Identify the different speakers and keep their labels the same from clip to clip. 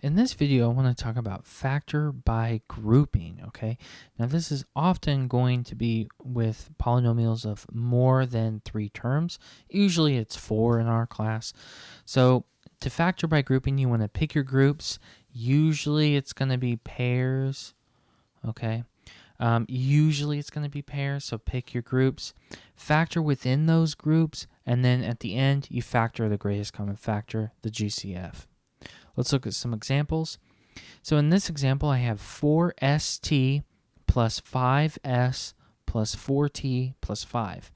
Speaker 1: In this video, I want to talk about factor by grouping, okay? Now, this is often going to be with polynomials of more than 3 terms. Usually it's 4 in our class. So to factor by grouping, you want to pick your groups. Usually it's going to be pairs, okay? Usually it's going to be pairs, so pick your groups. Factor within those groups, and then at the end, you factor the greatest common factor, the GCF. Let's look at some examples. So in this example, I have 4st plus 5s plus 4t plus 5.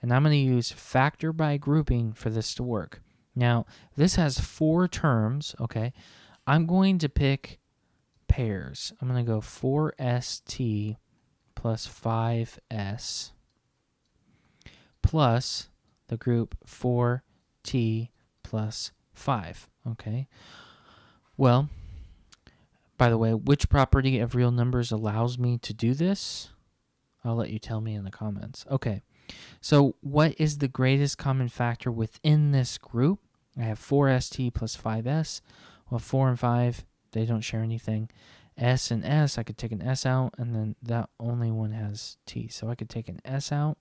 Speaker 1: And I'm going to use factor by grouping for this to work. Now, this has 4 terms, okay? I'm going to pick pairs. I'm going to go 4st plus 5s plus the group 4t plus 5, okay? Well, by the way, which property of real numbers allows me to do this? I'll let you tell me in the comments. Okay, so what is the greatest common factor within this group? I have 4st plus 5s. Well, 4 and 5, they don't share anything. S and S, I could take an S out, and then that only one has t. So I could take an S out.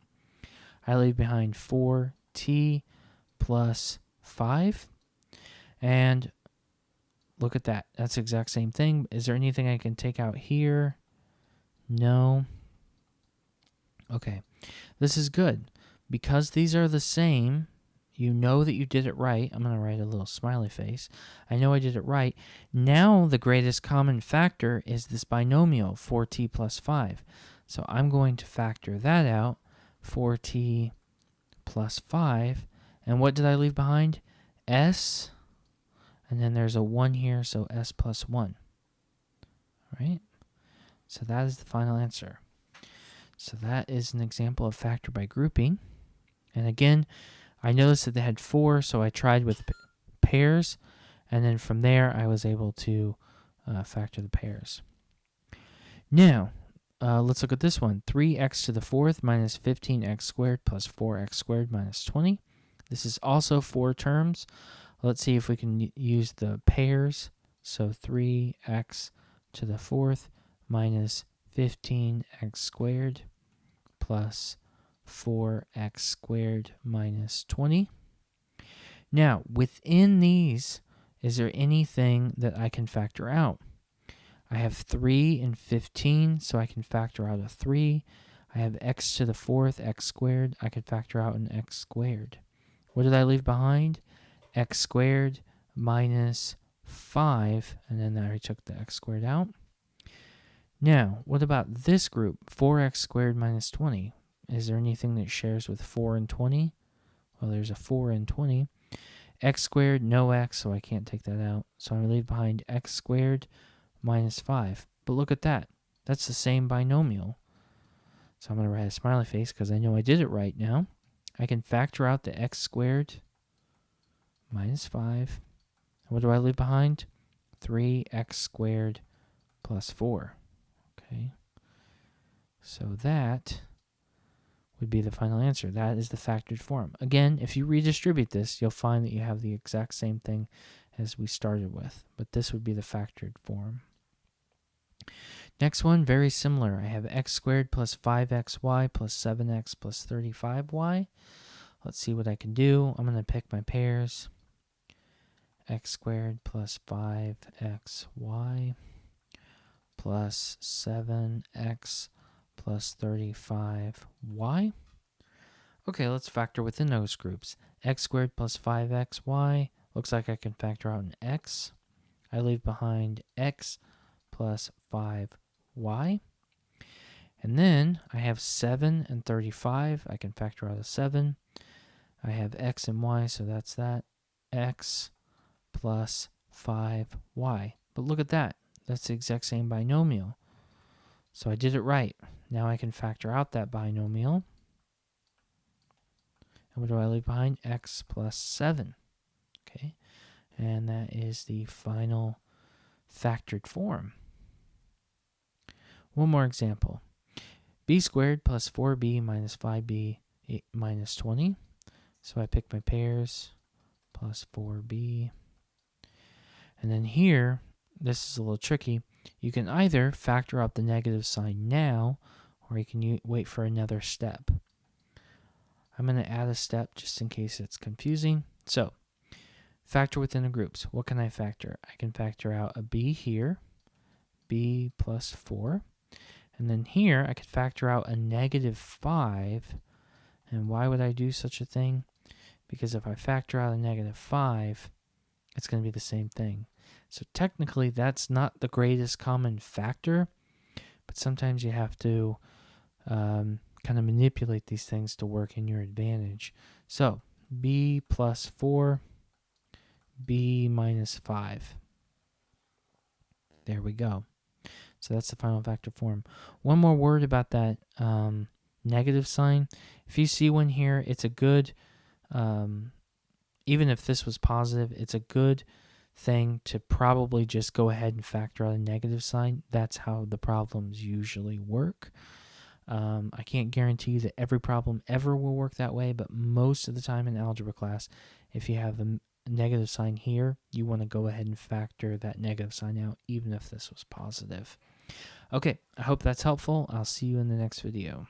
Speaker 1: I leave behind 4t plus 5. And look at that. That's the exact same thing. Is there anything I can take out here? No. Okay. This is good. Because these are the same, you know that you did it right. I'm going to write a little smiley face. I know I did it right. Now the greatest common factor is this binomial, 4t plus 5. So I'm going to factor that out, 4t plus 5. And what did I leave behind? S. And then there's a 1 here, so s plus 1. All right? So that is the final answer. So that is an example of factor by grouping. And again, I noticed that they had 4, so I tried with pairs. And then from there, I was able to factor the pairs. Now, let's look at this one. 3x to the 4th minus 15x squared plus 4x squared minus 20. This is also 4 terms. Let's see if we can use the pairs. So 3x to the 4th minus 15x squared plus 4x squared minus 20. Now, within these, is there anything that I can factor out? I have 3 and 15, so I can factor out a 3. I have x to the 4th, x squared. I can factor out an x squared. What did I leave behind? X squared minus 5, and then I took the x squared out. Now, what about this group, 4x squared minus 20? Is there anything that shares with 4 and 20? Well, there's a 4 and 20. X squared, no x, so I can't take that out. So I'm going to leave behind x squared minus 5. But look at that. That's the same binomial. So I'm going to write a smiley face because I know I did it right now. I can factor out the x squared minus 5. What do I leave behind? 3x squared plus 4. Okay. So that would be the final answer. That is the factored form. Again, if you redistribute this, you'll find that you have the exact same thing as we started with. But this would be the factored form. Next one, very similar. I have x squared plus 5xy plus 7x plus 35y. Let's see what I can do. I'm going to pick my pairs. X squared plus 5xy plus 7x plus 35y. Okay, let's factor within those groups. X squared plus 5xy. Looks like I can factor out an x. I leave behind x plus 5y. And then I have 7 and 35. I can factor out a 7. I have x and y, so that's that. X plus 5y. But look at that. That's the exact same binomial. So I did it right. Now I can factor out that binomial. And what do I leave behind? X plus 7. Okay. And that is the final factored form. One more example. B squared plus 4b minus 5b minus 20. So I pick my pairs, plus 4b. And then here, this is a little tricky. You can either factor out the negative sign now, or you can wait for another step. I'm going to add a step just in case it's confusing. So, factor within the groups. What can I factor? I can factor out a b here, b plus 4. And then here, I could factor out a negative 5. And why would I do such a thing? Because if I factor out a negative 5, it's going to be the same thing. So technically, that's not the greatest common factor, but sometimes you have to kind of manipulate these things to work in your advantage. So b plus 4, b minus 5. There we go. So that's the final factor form. One more word about that negative sign. If you see one here, it's a good, even if this was positive, it's a good thing to probably just go ahead and factor out a negative sign. That's how the problems usually work. I can't guarantee you that every problem ever will work that way, but most of the time in algebra class, if you have a negative sign here, you want to go ahead and factor that negative sign out, even if this was positive. Okay, I hope that's helpful. I'll see you in the next video.